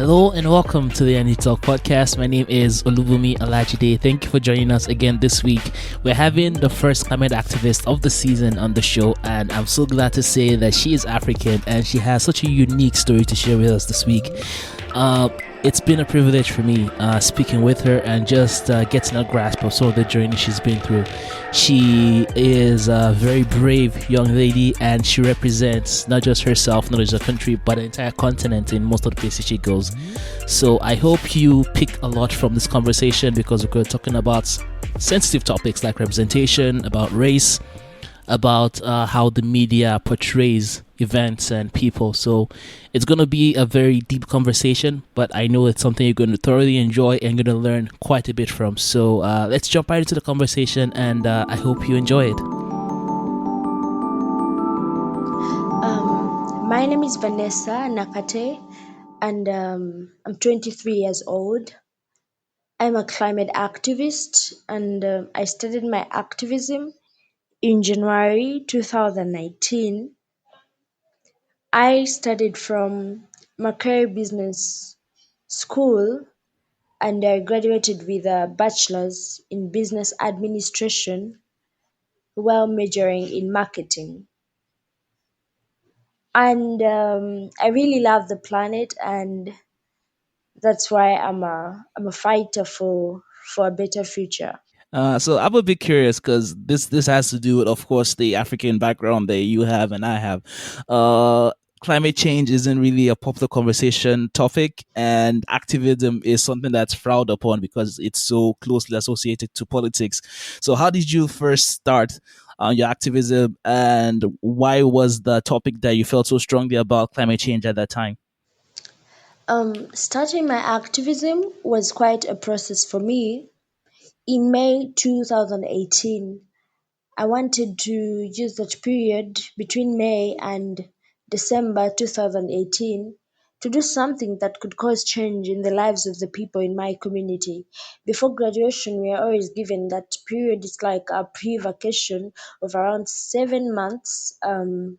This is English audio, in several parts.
Hello and welcome to the Any Talk podcast. My name is Olubumi Alajide. Thank you for joining us again this week. We're having the first climate activist of the season on the show, and I'm so glad to say that she is African and she has such a unique story to share with us this week. Uh, it's been a privilege for me speaking with her and just getting a grasp of some of the journey she's been through. She is a very brave young lady and she represents not just herself, not just her country, but an entire continent in most of the places she goes. So I hope you pick a lot from this conversation because we're talking about sensitive topics like representation, about race, about how the media portrays events and people. So it's going to be a very deep conversation, but I know it's something you're going to thoroughly enjoy and going to learn quite a bit from. So let's jump right into the conversation, and I hope you enjoy it. My name is Vanessa Nakate, and I'm 23 years old. I'm a climate activist, and I started my activism in January 2019. I studied from Macquarie Business School, and I graduated with a bachelor's in business administration while majoring in marketing. And I really love the planet, and that's why I'm a fighter for a better future. So I'm a bit curious because this has to do with, of course, the African background that you have and I have. Uh, Climate change isn't really a popular conversation topic, and activism is something that's frowned upon because it's so closely associated to politics. So, how did you first start your activism, and why was the topic that you felt so strongly about climate change at that time? Starting my activism was quite a process for me. In May 2018, I wanted to use that period between May and December 2018 to do something that could cause change in the lives of the people in my community. Before graduation, we are always given that period. It's like a pre-vacation of around 7 months, and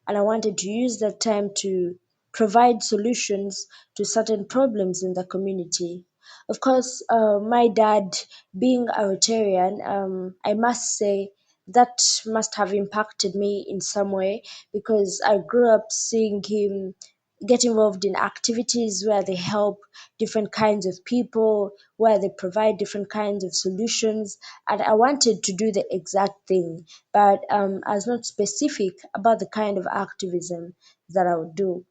I wanted to use that time to provide solutions to certain problems in the community. Of course, my dad, being a Rotarian, I must say that must have impacted me in some way because I grew up seeing him get involved in activities where they help different kinds of people, where they provide different kinds of solutions. And I wanted to do the exact thing, but I was not specific about the kind of activism that I would do.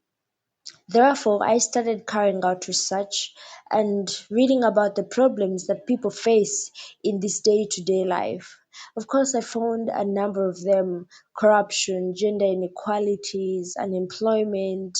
Therefore, I started carrying out research and reading about the problems that people face in this day to day life. Of course, I found a number of them: corruption, gender inequalities, unemployment,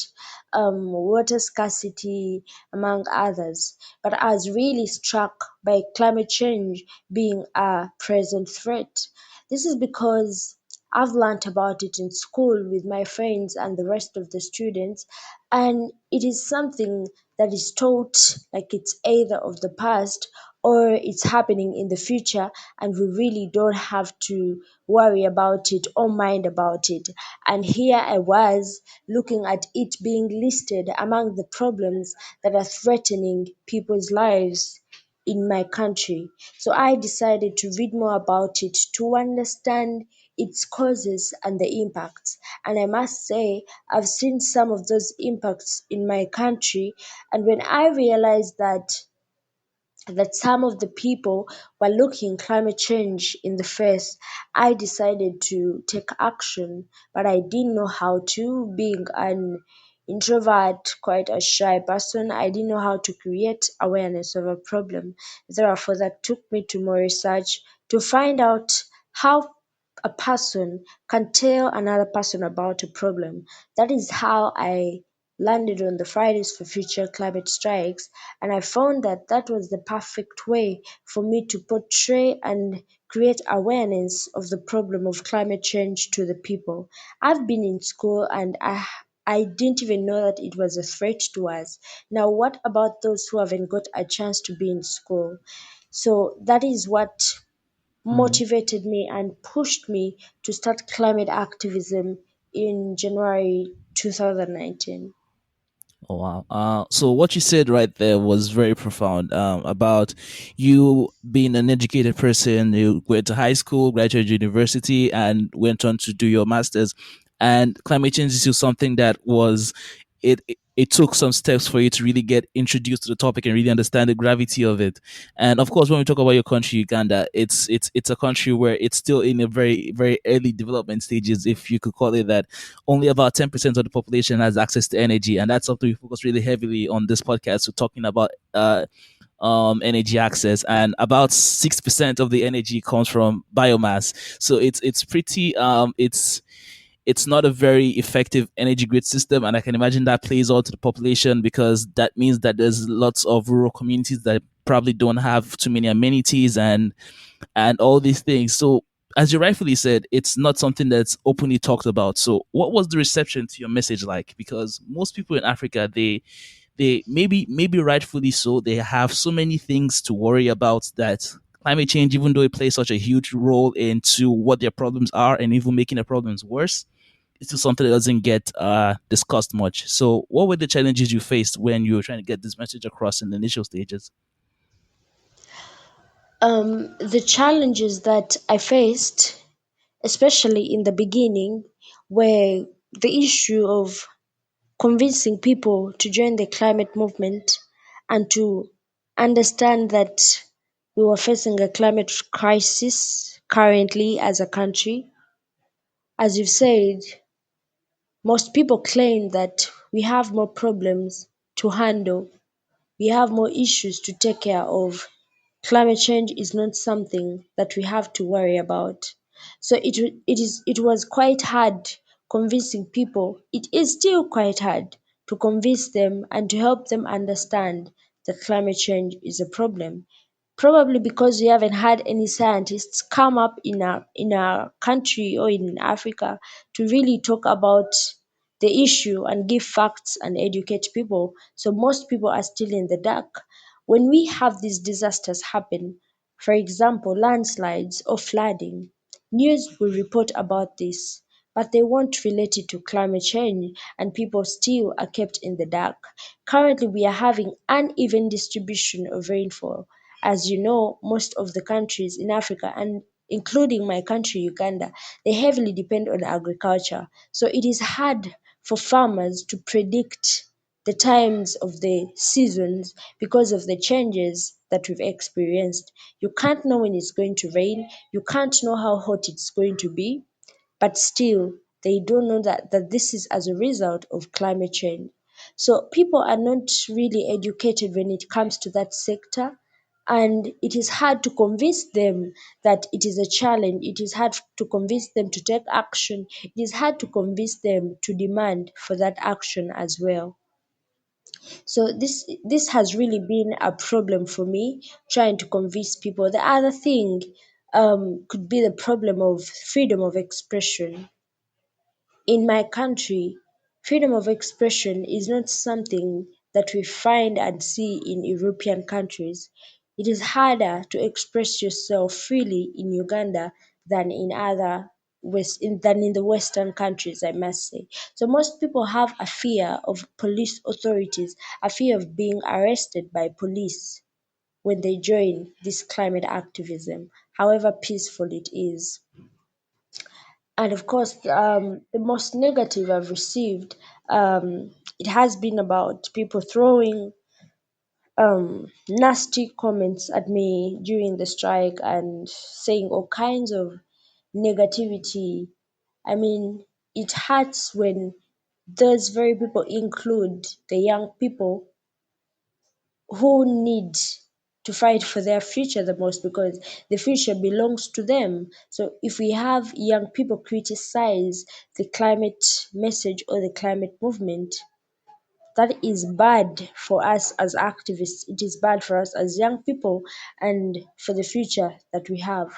water scarcity, among others. But I was really struck by climate change being a present threat. This is because I've learnt about it in school with my friends and the rest of the students, and it is something that is taught like it's either of the past or it's happening in the future, and we really don't have to worry about it or mind about it. And here I was looking at it being listed among the problems that are threatening people's lives in my country. So I decided to read more about it to understand its causes and the impacts. And I must say, I've seen some of those impacts in my country. And when I realized that some of the people were looking climate change in the face, I decided to take action, but I didn't know how to. Being an introvert, quite a shy person, I didn't know how to create awareness of a problem. Therefore, that took me to more research to find out how a person can tell another person about a problem. That is how I landed on the Fridays for Future climate strikes, and I found that that was the perfect way for me to portray and create awareness of the problem of climate change to the people. I've been in school and I didn't even know that it was a threat to us. Now, what about those who haven't got a chance to be in school? So that is what motivated me and pushed me to start climate activism in January 2019. Oh wow. So what you said right there was very profound. About you being an educated person. You went to high school, graduated university, and went on to do your masters. And climate change is just something that was it took some steps for you to really get introduced to the topic and really understand the gravity of it. And of course, when we talk about your country, Uganda, it's a country where it's still in a very early development stages, if you could call it that. Only about 10% of the population has access to energy, and that's something we focus really heavily on this podcast. We're talking about energy access, and about 6% of the energy comes from biomass. So it's pretty it's not a very effective energy grid system, and I can imagine that plays out to the population, because that means that there's lots of rural communities that probably don't have too many amenities and all these things. So, as you rightfully said, it's not something that's openly talked about. So, what was the reception to your message like? Because most people in Africa, they maybe rightfully so, they have so many things to worry about, that climate change, even though it plays such a huge role into what their problems are and even making their problems worse, it's still something that doesn't get discussed much. So, what were the challenges you faced when you were trying to get this message across in the initial stages? The challenges that I faced, especially in the beginning, were the issue of convincing people to join the climate movement and to understand that we were facing a climate crisis currently as a country. As you've said, most people claim that we have more problems to handle, we have more issues to take care of. Climate change is not something that we have to worry about. So it was quite hard convincing people. It is still quite hard to convince them and to help them understand that climate change is a problem. Probably because we haven't had any scientists come up in our country or in Africa to really talk about the issue and give facts and educate people. So most people are still in the dark. When we have these disasters happen, for example, landslides or flooding, news will report about this, but they won't relate it to climate change, and people still are kept in the dark. Currently, we are having uneven distribution of rainfall. As you know, most of the countries in Africa, and including my country, Uganda, they heavily depend on agriculture. So it is hard for farmers to predict the times of the seasons because of the changes that we've experienced. You can't know when it's going to rain, you can't know how hot it's going to be, but still they don't know that this is as a result of climate change. So people are not really educated when it comes to that sector, and it is hard to convince them that it is a challenge. It is hard to convince them to take action. It is hard to convince them to demand for that action as well. So this has really been a problem for me, trying to convince people. The other thing could be the problem of freedom of expression. In my country, freedom of expression is not something that we find and see in European countries. It is harder to express yourself freely in Uganda than in other than in the Western countries, I must say. So most people have a fear of police authorities, a fear of being arrested by police when they join this climate activism, however peaceful it is. And of course, the most negative I've received, it has been about people throwing nasty comments at me during the strike and saying all kinds of negativity. I mean, it hurts when those very people include the young people who need to fight for their future the most, because the future belongs to them. So if we have young people criticize the climate message or the climate movement, that is bad for us as activists. It is bad for us as young people and for the future that we have.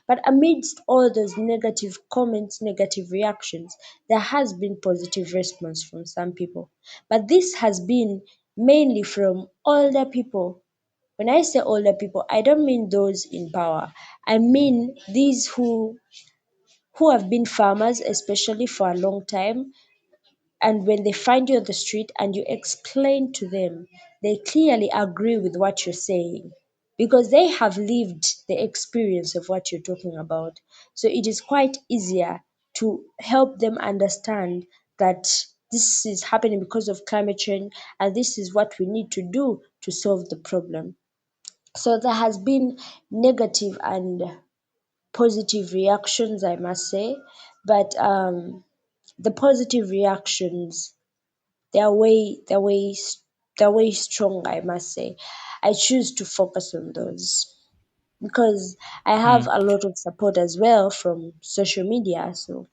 But amidst all those negative comments, negative reactions, there has been positive response from some people. But this has been mainly from older people. When I say older people, I don't mean those in power. I mean these who have been farmers, especially for a long time, And when they find you on the street and you explain to them, they clearly agree with what you're saying because they have lived the experience of what you're talking about. So it is quite easier to help them understand that this is happening because of climate change and this is what we need to do to solve the problem. So there has been negative and positive reactions, I must say, but the positive reactions, they're way strong, I must say. I choose to focus on those because I have a lot of support as well from social media, so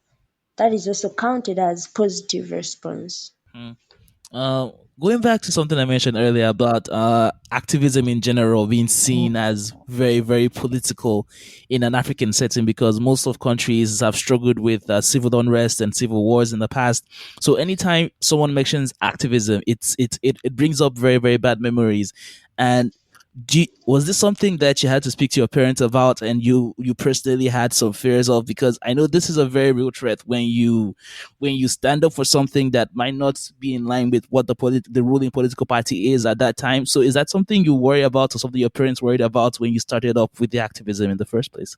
that is also counted as positive response. Mm. Uh, Going back to something I mentioned earlier about activism in general being seen as very, very political in an African setting because most of countries have struggled with civil unrest and civil wars in the past. So anytime someone mentions activism, it brings up very, very bad memories. And was this something that you had to speak to your parents about and you personally had some fears of? Because I know this is a very real threat when you stand up for something that might not be in line with what the ruling political party is at that time. So is that something you worry about or something your parents worried about when you started up with the activism in the first place?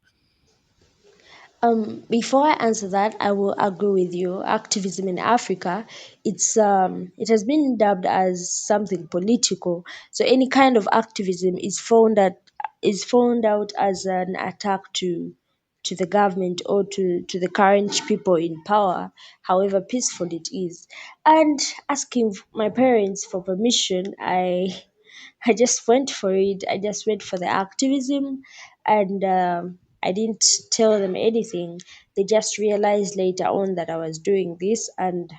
Before I answer that, I will agree with you. Activism in Africa, it has been dubbed as something political. So any kind of activism is found out as an attack to the government or to the current people in power, however peaceful it is. And asking my parents for permission, I just went for it. I just went for the activism, and I didn't tell them anything. They just realized later on that I was doing this, and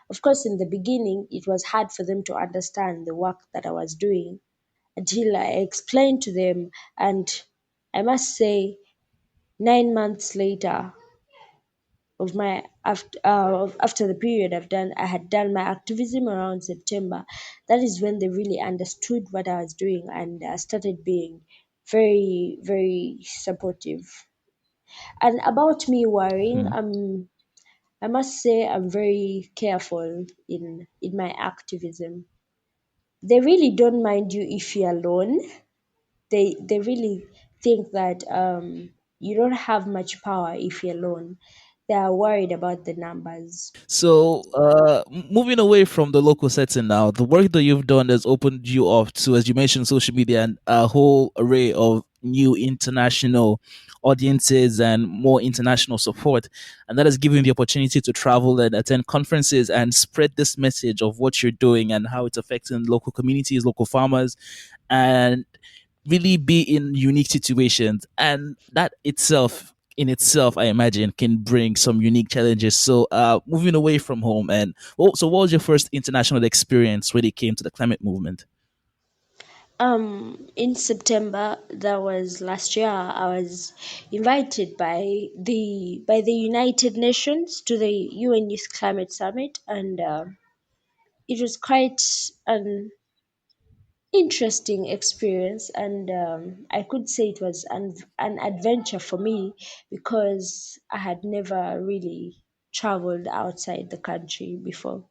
of course, in the beginning, it was hard for them to understand the work that I was doing until I explained to them. And I must say, 9 months later, after the period I had done my activism around September. That is when they really understood what I was doing and started being very, very supportive. And about me worrying, I must say I'm very careful in my activism. They really don't mind you if you're alone. They really think that you don't have much power if you're alone. They are worried about the numbers. So, moving away from the local setting now, the work that you've done has opened you up to, as you mentioned, social media and a whole array of new international audiences and more international support. And that has given you the opportunity to travel and attend conferences and spread this message of what you're doing and how it's affecting local communities, local farmers, and really be in unique situations. And that itself in itself, I imagine, can bring some unique challenges. So, moving away from home, and so what was your first international experience when it came to the climate movement? In September, that was last year, I was invited by the United Nations to the UN Youth Climate Summit, and it was quite an interesting experience. And I could say it was an adventure for me because I had never really traveled outside the country before.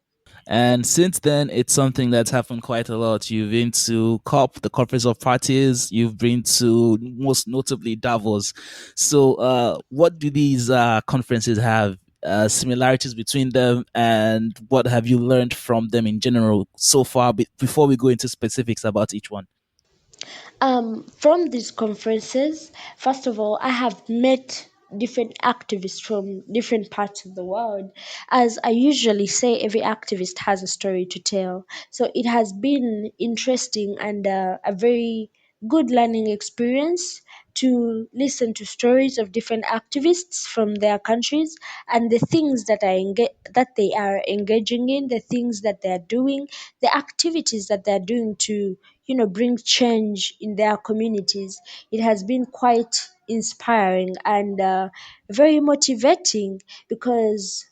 And since then, it's something that's happened quite a lot. You've been to COP, the Conference of Parties. You've been to most notably Davos. So, what do these conferences have? Similarities between them, and what have you learned from them in general so far? Before we go into specifics about each one. From these conferences, first of all, I have met different activists from different parts of the world. As I usually say, every activist has a story to tell. So it has been interesting and a very good learning experience to listen to stories of different activists from their countries and the things that they are engaging in, the things that they are doing, the activities that they are doing to bring change in their communities. It has been quite inspiring and very motivating because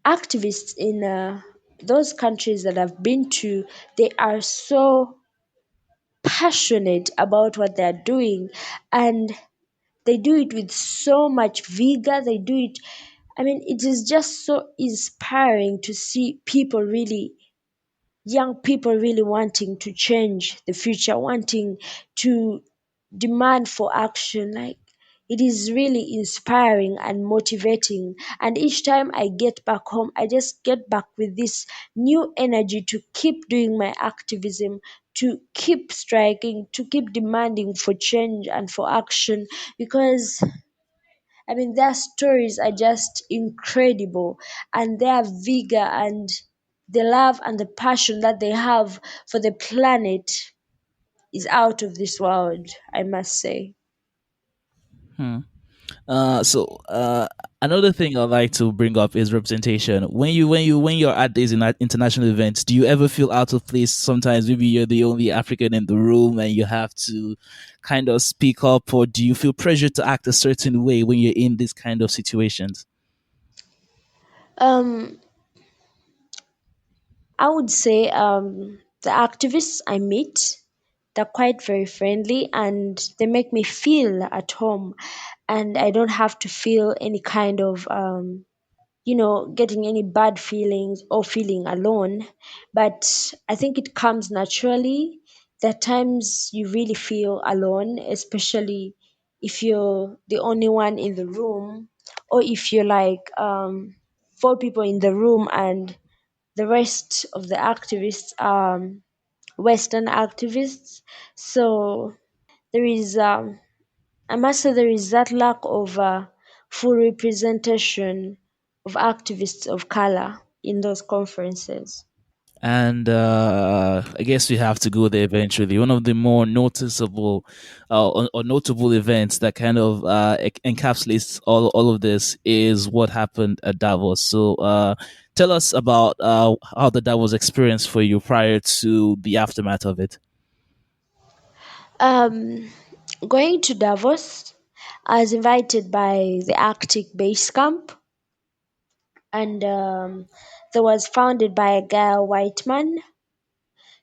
activists in those countries that I've been to, they are so passionate about what they're doing, and they do it with so much vigor. They do it I mean, it is just so inspiring to see people really, young people really wanting to change the future, wanting to demand for action. Like, it is really inspiring and motivating. And each time I get back home, I just get back with this new energy to keep doing my activism, to keep striking, to keep demanding for change and for action. Because I mean, their stories are just incredible, and their vigor and the love and the passion that they have for the planet is out of this world, I must say. Hmm. So another thing I'd like to bring up is representation. When you're at these international events, do you ever feel out of place? Sometimes maybe you're the only African in the room and you have to kind of speak up, or do you feel pressure to act a certain way when you're in these kind of situations? Um, I would say the activists I meet, they're quite very friendly and they make me feel at home, and I don't have to feel any kind of getting any bad feelings or feeling alone. But I think it comes naturally. There are times you really feel alone, especially if you're the only one in the room, or if you're like four people in the room and the rest of the activists are Western activists. So there is, I must say, there is that lack of full representation of activists of color in those conferences. And I guess we have to go there eventually. One of the more noticeable or notable events that kind of encapsulates all of this is what happened at Davos. So tell us about how the Davos experience for you prior to the aftermath of it. Um, Going to Davos, I was invited by the Arctic Base Camp, and that was founded by a guy, a white man.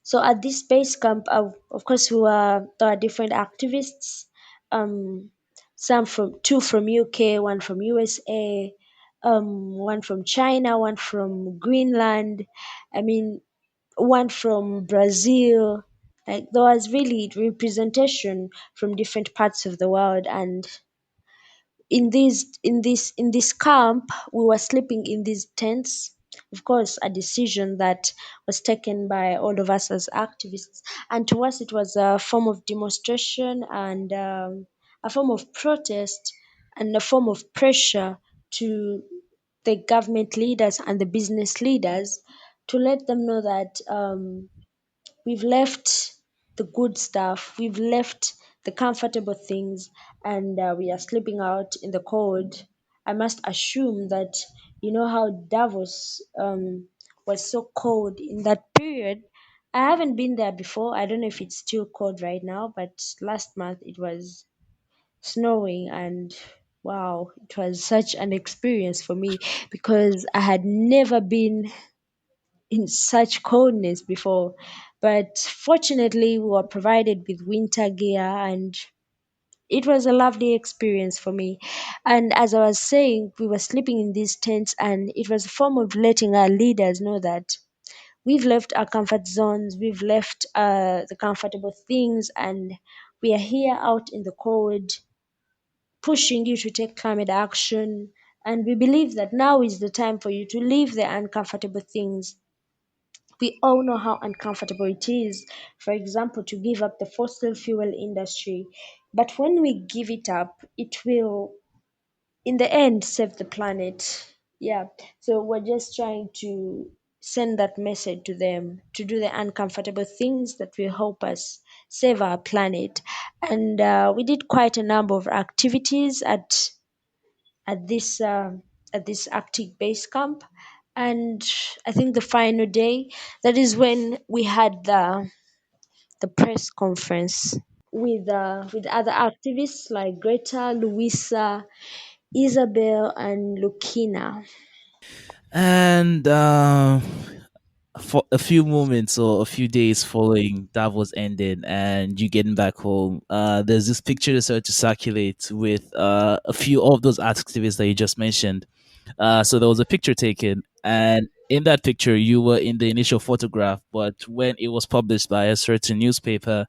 So at this base camp, of course, there are different activists. Um, some from two from UK, one from USA, one from China, one from Greenland. I mean, one from Brazil. Like, there was really representation from different parts of the world, and in this camp we were sleeping in these tents. Of course, a decision that was taken by all of us as activists, and to us it was a form of demonstration and a form of protest and a form of pressure to the government leaders and the business leaders, to let them know that we've left the good stuff, we've left the comfortable things, and we are sleeping out in the cold. I must assume that you know how Davos was so cold in that period. I haven't been there before. I don't know if it's still cold right now, but last month it was snowing, and wow, it was such an experience for me because I had never been in such coldness before. But fortunately, we were provided with winter gear, and it was a lovely experience for me. And as I was saying, we were sleeping in these tents, and it was a form of letting our leaders know that we've left our comfort zones, we've left the comfortable things, and we are here out in the cold, pushing you to take climate action. And we believe that now is the time for you to leave the uncomfortable things. We all know how uncomfortable it is, for example, to give up the fossil fuel industry. But when we give it up, it will, in the end, save the planet. Yeah. So we're just trying to send that message to them to do the uncomfortable things that will help us save our planet. And we did quite a number of activities at this at this Arctic base camp. And I think the final day, that is when we had the press conference with other activists like Greta, Louisa, Isabel, and Lukina. And for a few moments or a few days following Davos ending and you getting back home, there's this picture that started to circulate with a few of those activists that you just mentioned. So there was a picture taken, and in that picture, you were in the initial photograph. But when it was published by a certain newspaper,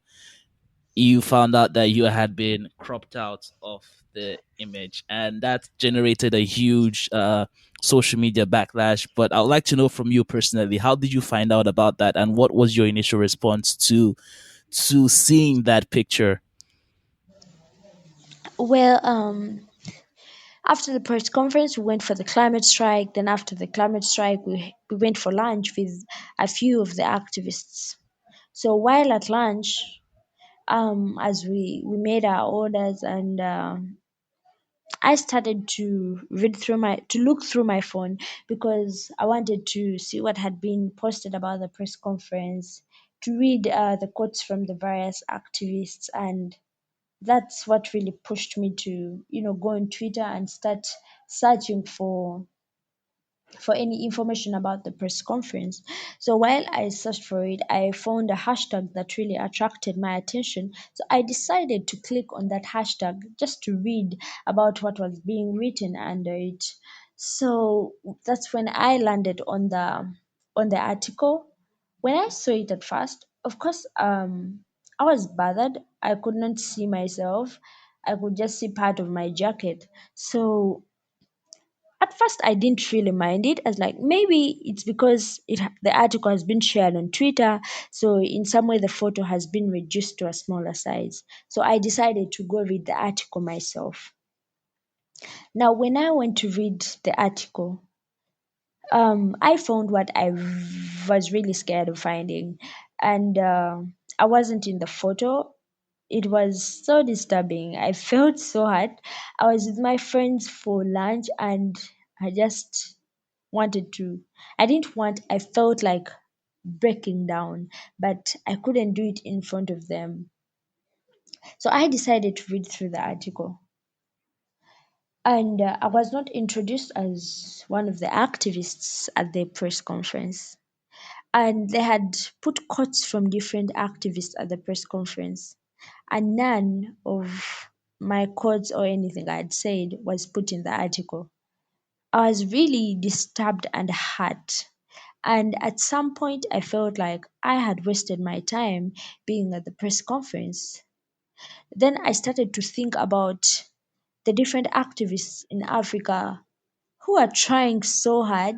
you found out that you had been cropped out of the image, and that generated a huge social media backlash. But I'd like to know from you personally, how did you find out about that, and what was your initial response to seeing that picture? Well, after the press conference, we went for the climate strike. Then after the climate strike, we went for lunch with a few of the activists. So while at lunch, as we made our orders, and I started to look through my phone because I wanted to see what had been posted about the press conference, to read the quotes from the various activists, and that's what really pushed me to go on Twitter and start searching for any information about the press conference. So while I searched for it, I found a hashtag that really attracted my attention. So I decided to click on that hashtag just to read about what was being written under it. So that's when I landed on the article. When I saw it at first, of course, I was bothered. I could not see myself. I could just see part of my jacket. So at first I didn't really mind it. I was like, maybe it's because the article has been shared on Twitter, so in some way the photo has been reduced to a smaller size. So I decided to go read the article myself. Now when I went to read the article, I found what was really scared of finding, and I wasn't in the photo. It was so disturbing. I felt so hurt. I was with my friends for lunch, and I just wanted to. I didn't want. I felt like breaking down, but I couldn't do it in front of them. So I decided to read through the article. And I was not introduced as one of the activists at the press conference. And they had put quotes from different activists at the press conference. And none of my quotes or anything I had said was put in the article. I was really disturbed and hurt. And at some point, I felt like I had wasted my time being at the press conference. Then I started to think about the different activists in Africa who are trying so hard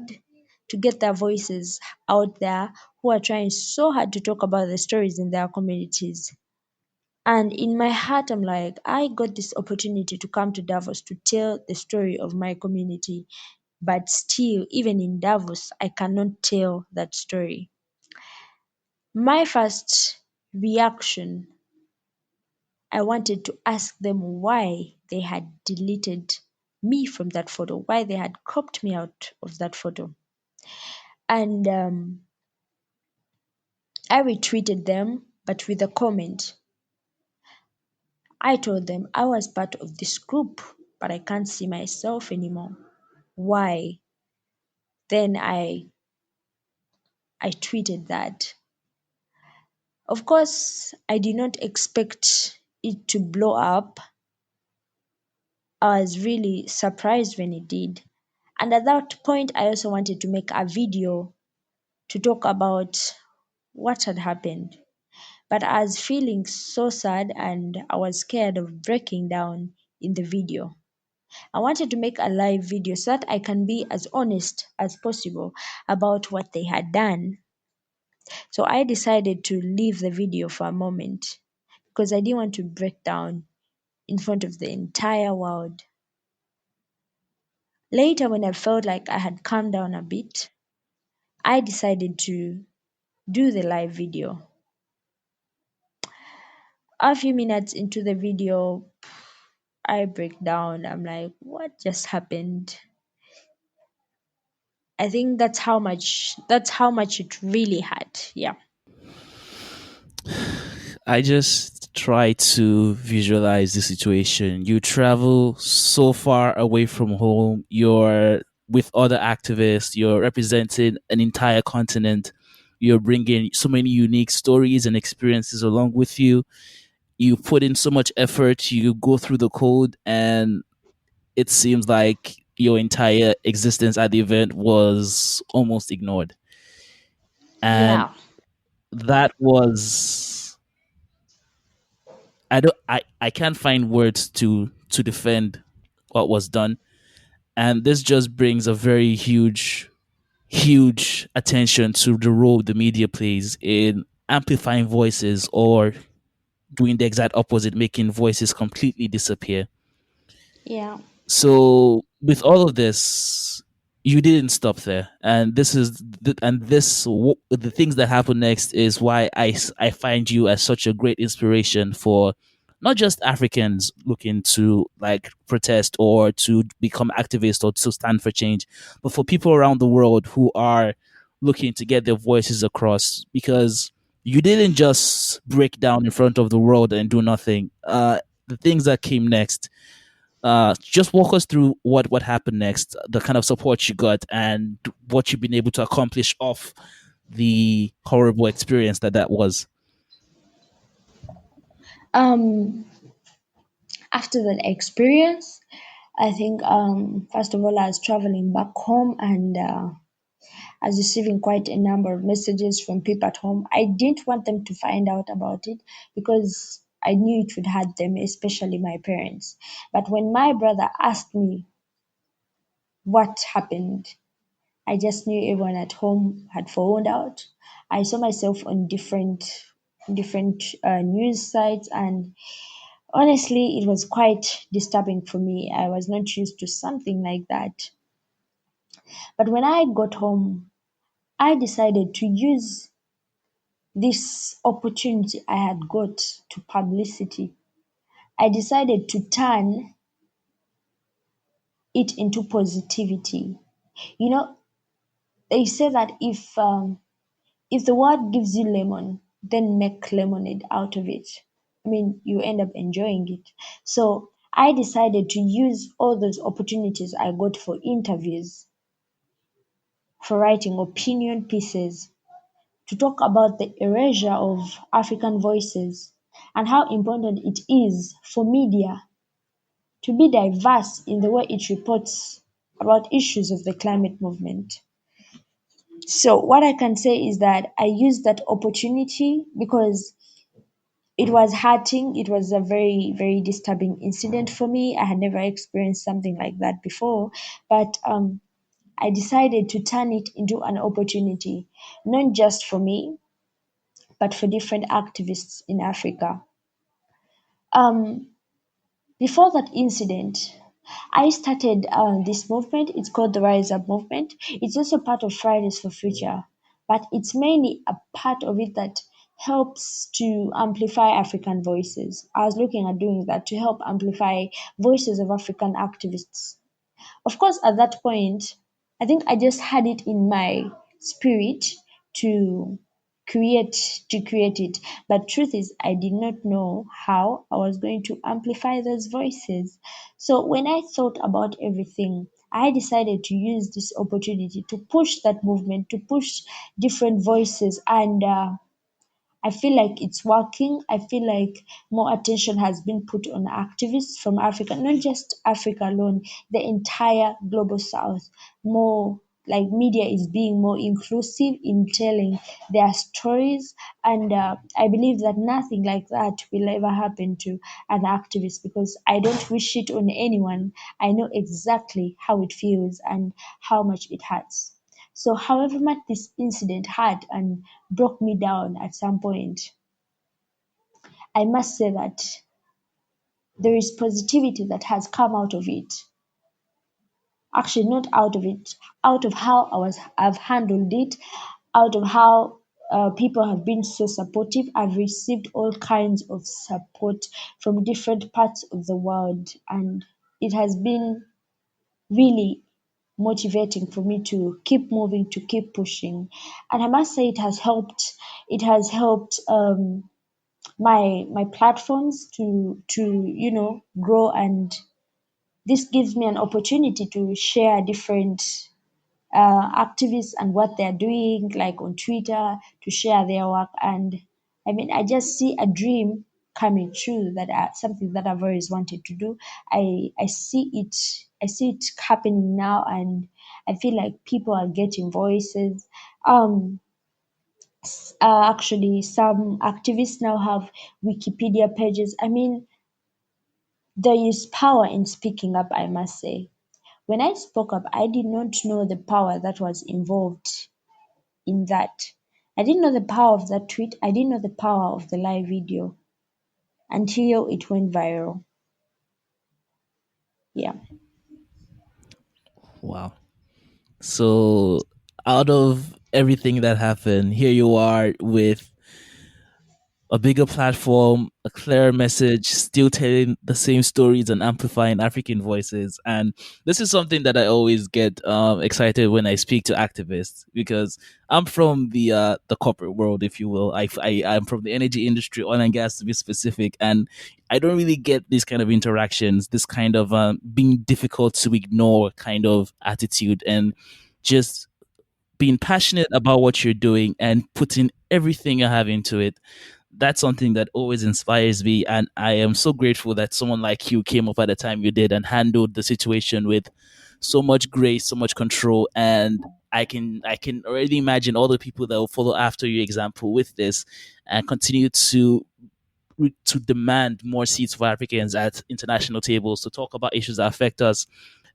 to get their voices out there, who are trying so hard to talk about the stories in their communities. And in my heart, I'm like, I got this opportunity to come to Davos to tell the story of my community. But still, even in Davos, I cannot tell that story. My first reaction, I wanted to ask them why they had deleted me from that photo, why they had cropped me out of that photo. And I retweeted them, but with a comment. I told them I was part of this group, but I can't see myself anymore. Why? Then I tweeted that. Of course, I did not expect it to blow up. I was really surprised when it did. And at that point, I also wanted to make a video to talk about what had happened. But I was feeling so sad and I was scared of breaking down in the video. I wanted to make a live video so that I can be as honest as possible about what they had done. So I decided to leave the video for a moment because I didn't want to break down in front of the entire world. Later, when I felt like I had calmed down a bit, I decided to do the live video. A few minutes into the video, I break down. I'm like, what just happened? I think that's how much it really had. Yeah. I just try to visualize the situation. You travel so far away from home, you're with other activists, you're representing an entire continent, you're bringing so many unique stories and experiences along with you. You put in so much effort, you go through the code, and it seems like your entire existence at the event was almost ignored. And Yeah. that was, I can't find words to defend what was done. And this just brings a very huge attention to the role the media plays in amplifying voices or doing the exact opposite, making voices completely disappear. Yeah. So with all of this, you didn't stop there, and the things that happen next is why I find you as such a great inspiration for not just Africans looking to like protest or to become activists or to stand for change, but for people around the world who are looking to get their voices across. Because you didn't just break down in front of the world and do nothing. The things that came next, just walk us through what happened next, the kind of support you got, and what you've been able to accomplish off the horrible experience that was. Um, After that experience, I think first of all I was traveling back home, and I was receiving quite a number of messages from people at home. I didn't want them to find out about it because I knew it would hurt them, especially my parents. But when my brother asked me what happened, I just knew everyone at home had found out. I saw myself on different news sites, and honestly, it was quite disturbing for me. I was not used to something like that. But when I got home, I decided to use this opportunity I had got to publicity. I decided to turn it into positivity. You know, they say that if the world gives you lemon, then make lemonade out of it. I mean, you end up enjoying it. So I decided to use all those opportunities I got for interviews, for writing opinion pieces, to talk about the erasure of African voices and how important it is for media to be diverse in the way it reports about issues of the climate movement. So, what I can say is that I used that opportunity because it was hurting. It was a very, very disturbing incident for me. I had never experienced something like that before, but I decided to turn it into an opportunity, not just for me, but for different activists in Africa. Um, Before that incident, I started this movement. It's called the Rise Up movement. It's also part of Fridays for Future, but it's mainly a part of it that helps to amplify African voices. I was looking at doing that to help amplify voices of African activists. Of course, at that point, I think I just had it in my spirit to create it. But truth is, I did not know how I was going to amplify those voices. So when I thought about everything, I decided to use this opportunity to push that movement, to push different voices, and I feel like it's working. I feel like more attention has been put on activists from Africa, not just Africa alone, the entire global south. More like media is being more inclusive in telling their stories. And I believe that nothing like that will ever happen to an activist because I don't wish it on anyone. I know exactly how it feels and how much it hurts. So, however much this incident hurt and broke me down at some point, I must say that there is positivity that has come out of it. Actually, not out of it, out of how I've handled it, out of how people have been so supportive. I've received all kinds of support from different parts of the world, and it has been really motivating for me to keep moving, to keep pushing. And I must say, it has helped my platforms to grow, and this gives me an opportunity to share different activists and what they're doing, like on Twitter, to share their work. And I mean, I just see a dream coming true, that something that I've always wanted to do. I see it happening now, and I feel like people are getting voices. Um, Actually, some activists now have Wikipedia pages. I mean, there is power in speaking up, I must say. When I spoke up, I did not know the power that was involved in that. I didn't know the power of that tweet. I didn't know the power of the live video until it went viral. Yeah. Wow. So, out of everything that happened, here you are with a bigger platform, a clearer message, still telling the same stories and amplifying African voices. And this is something that I always get excited when I speak to activists, because I'm from the corporate world, if you will. I'm from the energy industry, oil and gas to be specific, and I don't really get these kind of interactions, this kind of being difficult to ignore kind of attitude, and just being passionate about what you're doing and putting everything you have into it. That's something that always inspires me, and I am so grateful that someone like you came up at the time you did and handled the situation with so much grace, so much control. And I can already imagine all the people that will follow after your example with this and continue to demand more seats for Africans at international tables, to talk about issues that affect us,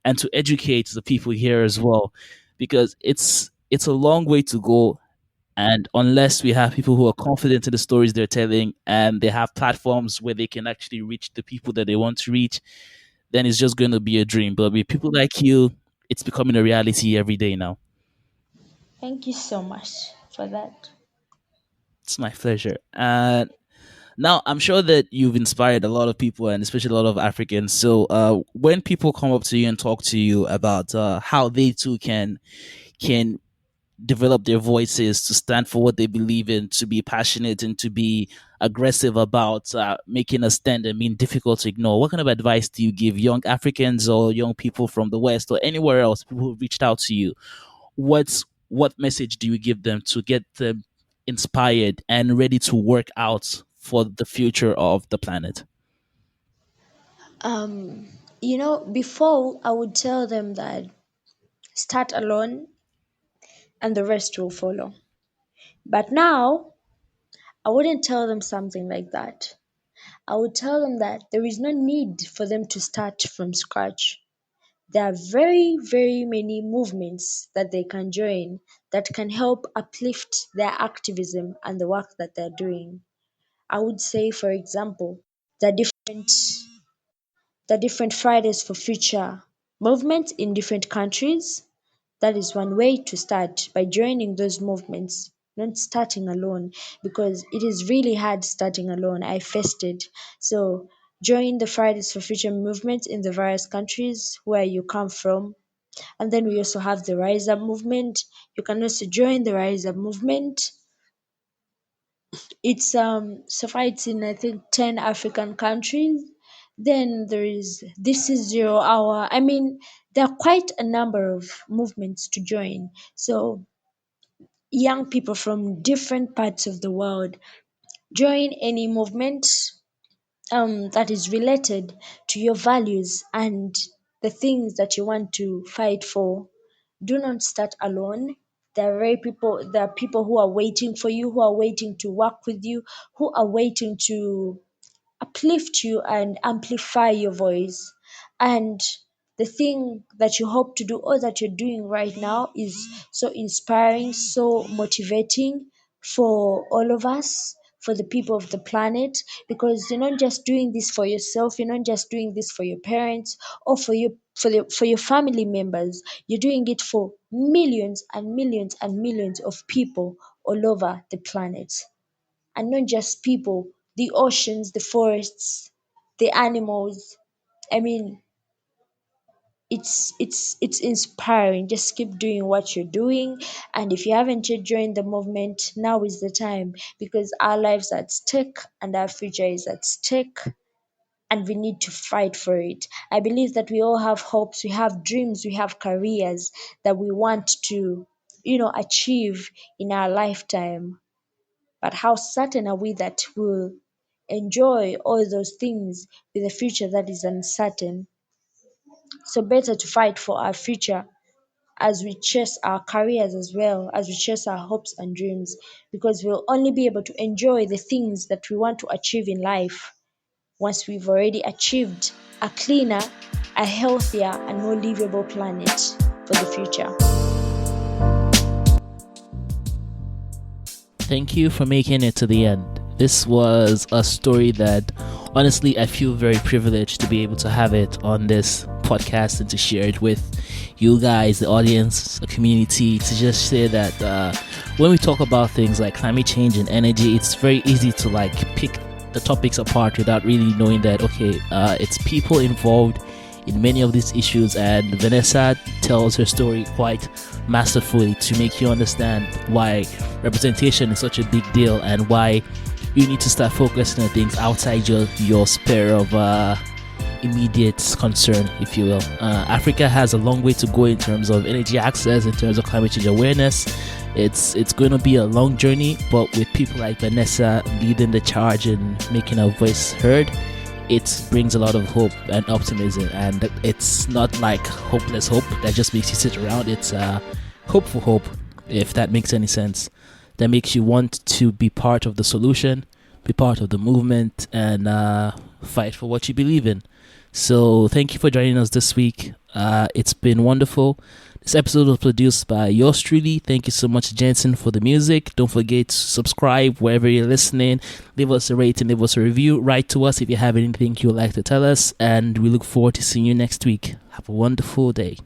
and to educate the people here as well, because it's a long way to go. And unless we have people who are confident in the stories they're telling, and they have platforms where they can actually reach the people that they want to reach, then it's just going to be a dream. But with people like you, it's becoming a reality every day now. Thank you so much for that. It's my pleasure. And now I'm sure that you've inspired a lot of people, and especially a lot of Africans. So when people come up to you and talk to you about how they too can develop their voices to stand for what they believe in, to be passionate and to be aggressive about making a stand and being difficult to ignore, what kind of advice do you give young Africans or young people from the West or anywhere else, people who reached out to you? What message do you give them to get them inspired and ready to work out for the future of the planet? Um, before I would tell them that start alone and the rest will follow. But now I wouldn't tell them something like that. I would tell them that there is no need for them to start from scratch. There are very, very many movements that they can join that can help uplift their activism and the work that they're doing. I would say, for example, the different Fridays for Future movements in different countries. That is one way to start, by joining those movements, not starting alone, because it is really hard starting alone. I faced it. So join the Fridays for Future movement in the various countries where you come from. And then we also have the Rise Up movement. You can also join the Rise Up movement. It's so far it's in, I think, 10 African countries. Then there is This Is 0 Hour. I mean, there are quite a number of movements to join. So young people from different parts of the world, join any movement that is related to your values and the things that you want to fight for. Do not start alone. There are people who are waiting for you, who are waiting to work with you, who are waiting to uplift you and amplify your voice. And the thing that you hope to do or that you're doing right now is so inspiring, so motivating for all of us, for the people of the planet, because you're not just doing this for yourself, you're not just doing this for your parents or for your family members. You're doing it for millions and millions and millions of people all over the planet, and not just people, the oceans, the forests, the animals. I mean, it's inspiring. Just keep doing what you're doing, and if you haven't yet joined the movement, now is the time, because our lives are at stake and our future is at stake, and we need to fight for it. I believe that we all have hopes, we have dreams, we have careers that we want to, achieve in our lifetime. But how certain are we that we'll enjoy all those things with a future that is uncertain. So better to fight for our future as we chase our careers as well, as we chase our hopes and dreams, because we'll only be able to enjoy the things that we want to achieve in life once we've already achieved a cleaner, a healthier, and more livable planet for the future. Thank you for making it to the end. This was a story that honestly I feel very privileged to be able to have it on this podcast and to share it with you guys, the audience, the community, to just say that when we talk about things like climate change and energy, it's very easy to like pick the topics apart without really knowing that it's people involved in many of these issues, and Vanessa tells her story quite masterfully to make you understand why representation is such a big deal and why you need to start focusing on things outside your sphere of immediate concern, if you will. Africa has a long way to go in terms of energy access, in terms of climate change awareness. It's going to be a long journey, but with people like Vanessa leading the charge and making her voice heard, it brings a lot of hope and optimism. And it's not like hopeless hope that just makes you sit around. It's hopeful hope, if that makes any sense, that makes you want to be part of the solution, be part of the movement, and fight for what you believe in. So thank you for joining us this week. It's been wonderful. This episode was produced by yours truly. Thank you so much, Jensen, for the music. Don't forget to subscribe wherever you're listening. Leave us a rating, leave us a review. Write to us if you have anything you would like to tell us. And we look forward to seeing you next week. Have a wonderful day.